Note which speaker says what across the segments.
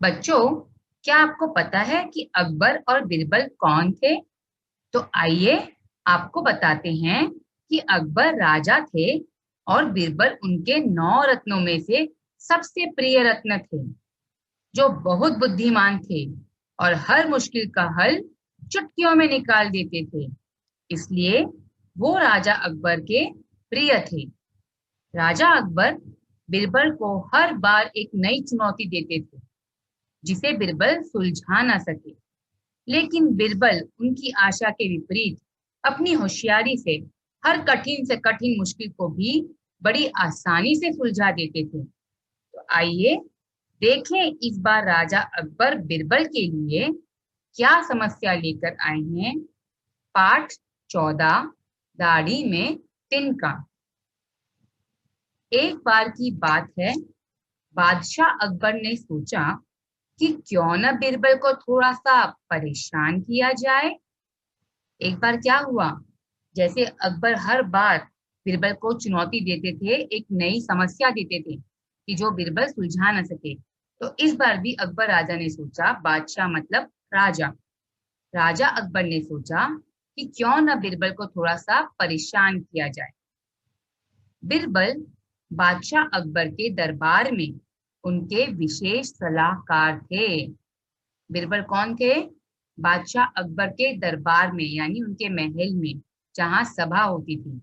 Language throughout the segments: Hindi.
Speaker 1: बच्चों, क्या आपको पता है कि अकबर और बीरबल कौन थे? तो आइए आपको बताते हैं कि अकबर राजा थे और बीरबल उनके 9 रत्नों में से सबसे प्रिय रत्न थे, जो बहुत बुद्धिमान थे और हर मुश्किल का हल चुटकियों में निकाल देते थे। इसलिए वो राजा अकबर के प्रिय थे। राजा अकबर बीरबल को हर बार एक नई चुनौती देते थे, जिसे बीरबल सुलझा ना सके। लेकिन बीरबल उनकी आशा के विपरीत अपनी होशियारी से हर कठिन से कठिन मुश्किल को भी बड़ी आसानी से सुलझा देते थे। तो आइए देखें इस बार राजा अकबर बीरबल के लिए क्या समस्या लेकर आए हैं। पाठ 14, दाढ़ी में तिनका। एक बार की बात है, बादशाह अकबर ने सोचा कि क्यों न बीरबल को थोड़ा सा परेशान किया जाए। एक बार क्या हुआ, जैसे अकबर हर बार बीरबल को चुनौती देते थे, एक नई समस्या देते थे कि जो बीरबल सुलझा न सके। तो इस बार भी अकबर राजा ने सोचा, बादशाह मतलब राजा, राजा अकबर ने सोचा कि क्यों न बीरबल को थोड़ा सा परेशान किया जाए। बीरबल बादशाह अकबर के दरबार में उनके विशेष सलाहकार थे। बीरबल कौन थे? बादशाह अकबर के दरबार में, यानी उनके महल में, जहां सभा होती थी।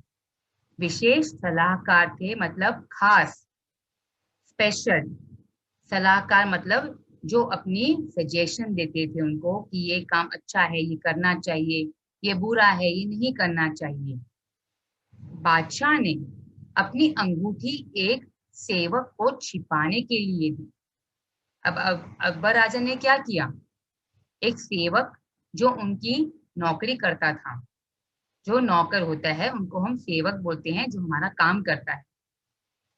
Speaker 1: विशेष सलाहकार थे मतलब खास, स्पेशल। सलाहकार मतलब जो अपनी सजेशन देते थे उनको कि ये काम अच्छा है, ये करना चाहिए, ये बुरा है, ये नहीं करना चाहिए। बादशाह ने अपनी अंगूठी एक सेवक को छिपाने के लिए दी। अब अकबर राजा ने क्या किया, एक सेवक जो उनकी नौकरी करता था, जो नौकर होता है उनको हम सेवक बोलते हैं, जो हमारा काम करता है,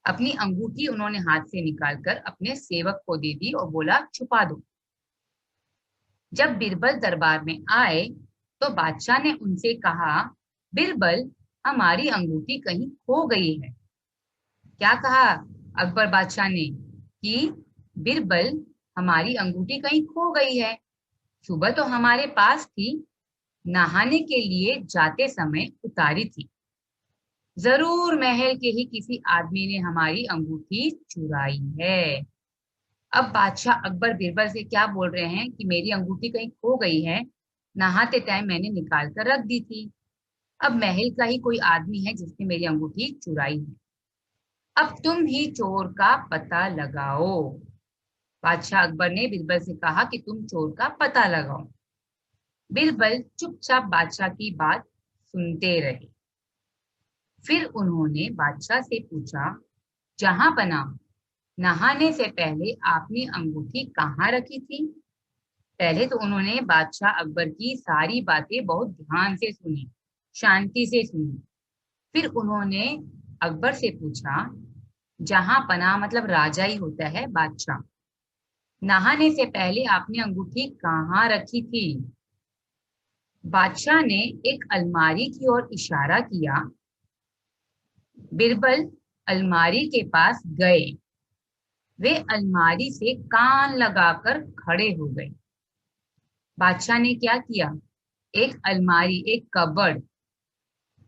Speaker 1: अपनी अंगूठी उन्होंने हाथ से निकालकर अपने सेवक को दे दी और बोला छुपा दो। जब बीरबल दरबार में आए तो बादशाह ने उनसे कहा, बीरबल, हमारी अंगूठी कहीं खो गई है। क्या कहा अकबर बादशाह ने कि बीरबल, हमारी अंगूठी कहीं खो गई है। सुबह तो हमारे पास थी, नहाने के लिए जाते समय उतारी थी। जरूर महल के ही किसी आदमी ने हमारी अंगूठी चुराई है। अब बादशाह अकबर बीरबल से क्या बोल रहे हैं कि मेरी अंगूठी कहीं खो गई है, नहाते टाइम मैंने निकाल कर रख दी थी। अब महल का ही कोई आदमी है जिसने मेरी अंगूठी चुराई है। अब तुम ही चोर का पता लगाओ। बादशाह अकबर ने बीरबल से कहा कि तुम चोर का पता लगाओ। बीरबल चुपचाप बादशाह की बात सुनते रहे। फिर उन्होंने बादशाह से पूछा, जहां पना, नहाने से पहले आपने अंगूठी कहाँ रखी थी? पहले तो उन्होंने बादशाह अकबर की सारी बातें बहुत ध्यान से सुनी, शांति से सुनी। फिर उन्होंने अकबर से पूछा, जहां पना मतलब राजा ही होता है, बादशाह, नहाने से पहले आपने अंगूठी कहाँ रखी थी? बादशाह ने एक अलमारी की ओर इशारा किया। बीरबल अलमारी के पास गए। वे अलमारी से कान लगाकर खड़े हो गए। बादशाह ने क्या किया, एक अलमारी, एक कबर्ड,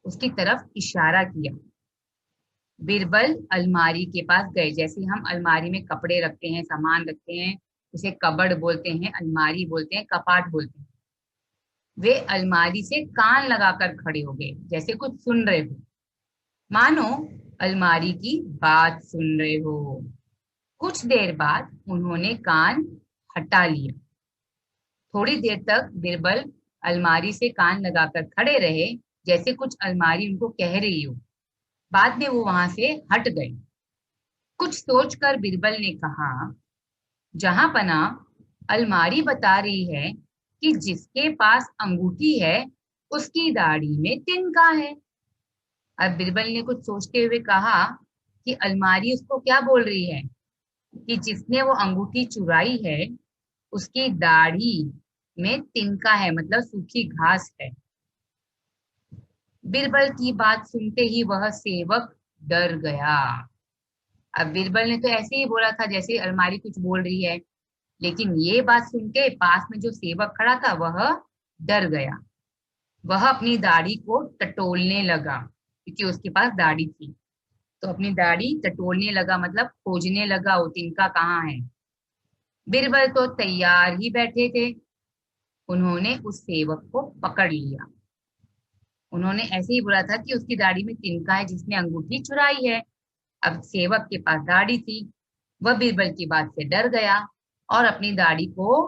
Speaker 1: उसकी तरफ इशारा किया। बीरबल अलमारी के पास गए। जैसे हम अलमारी में कपड़े रखते हैं, सामान रखते हैं, उसे कबर्ड बोलते हैं, अलमारी बोलते हैं, कपाट बोलते हैं। वे अलमारी से कान लगाकर खड़े हो गए, जैसे कुछ सुन रहे हो, मानो अलमारी की बात सुन रहे हो। कुछ देर बाद उन्होंने कान हटा लिया। थोड़ी देर तक बीरबल अलमारी से कान लगाकर खड़े रहे, जैसे कुछ अलमारी उनको कह रही हो। बाद में वो वहां से हट गए। कुछ सोचकर बीरबल ने कहा, जहां पना, अलमारी बता रही है कि जिसके पास अंगूठी है उसकी दाढ़ी में तिनका है। अब बीरबल ने कुछ सोचते हुए कहा कि अलमारी उसको क्या बोल रही है कि जिसने वो अंगूठी चुराई है उसकी दाढ़ी में तिनका है, मतलब सूखी घास है। बीरबल की बात सुनते ही वह सेवक डर गया। अब बीरबल ने तो ऐसे ही बोला था जैसे अलमारी कुछ बोल रही है। लेकिन ये बात सुन के पास में जो सेवक खड़ा था वह डर गया। वह अपनी दाढ़ी को टटोलने लगा, क्योंकि उसके पास दाढ़ी थी। तो अपनी दाढ़ी टटोलने लगा मतलब खोजने लगा वो तिनका कहाँ है। बीरबल तो तैयार ही बैठे थे। उन्होंने उस सेवक को पकड़ लिया। उन्होंने ऐसे ही बोला था कि उसकी दाढ़ी में तिनका है जिसने अंगूठी चुराई है। अब सेवक के पास दाढ़ी थी। वह बीरबल की बात से डर गया और अपनी दाढ़ी को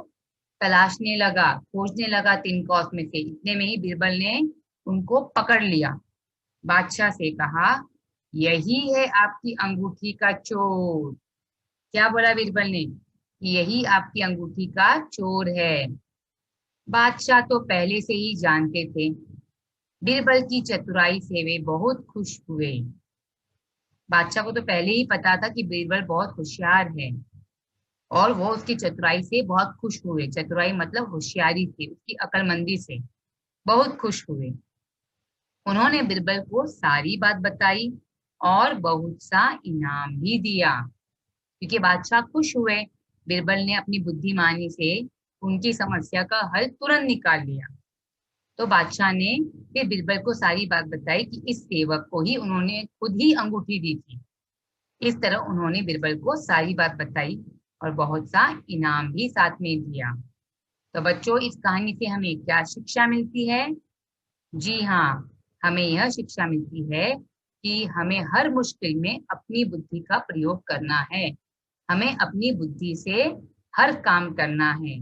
Speaker 1: तलाशने लगा, खोजने लगा तिनका उसमें से। इतने में ही बीरबल ने उनको पकड़ लिया। बादशाह से कहा, यही है आपकी अंगूठी का चोर। क्या बोला बीरबल ने? यही आपकी अंगूठी का चोर है। बादशाह तो पहले से ही जानते थे। बीरबल की चतुराई से वे बहुत खुश हुए। बादशाह को तो पहले ही पता था कि बीरबल बहुत होशियार है और वो उसकी चतुराई से बहुत खुश हुए। चतुराई मतलब होशियारी से, उसकी अक्लमंदी से बहुत खुश हुए। उन्होंने बीरबल को सारी बात बताई और बहुत सा इनाम भी दिया, क्योंकि बादशाह खुश हुए। बीरबल ने अपनी बुद्धिमानी से उनकी समस्या का हल तुरंत निकाल लिया। तो बादशाह ने फिर बीरबल को सारी बात बताई कि इस सेवक को ही उन्होंने खुद ही अंगूठी दी थी। इस तरह उन्होंने बीरबल को सारी बात बताई और बहुत सा इनाम भी साथ में दिया। तो बच्चों, इस कहानी से हमें क्या शिक्षा मिलती है? जी हाँ, हमें यह शिक्षा मिलती है कि हमें हर मुश्किल में अपनी बुद्धि का प्रयोग करना है। हमें अपनी बुद्धि से हर काम करना है।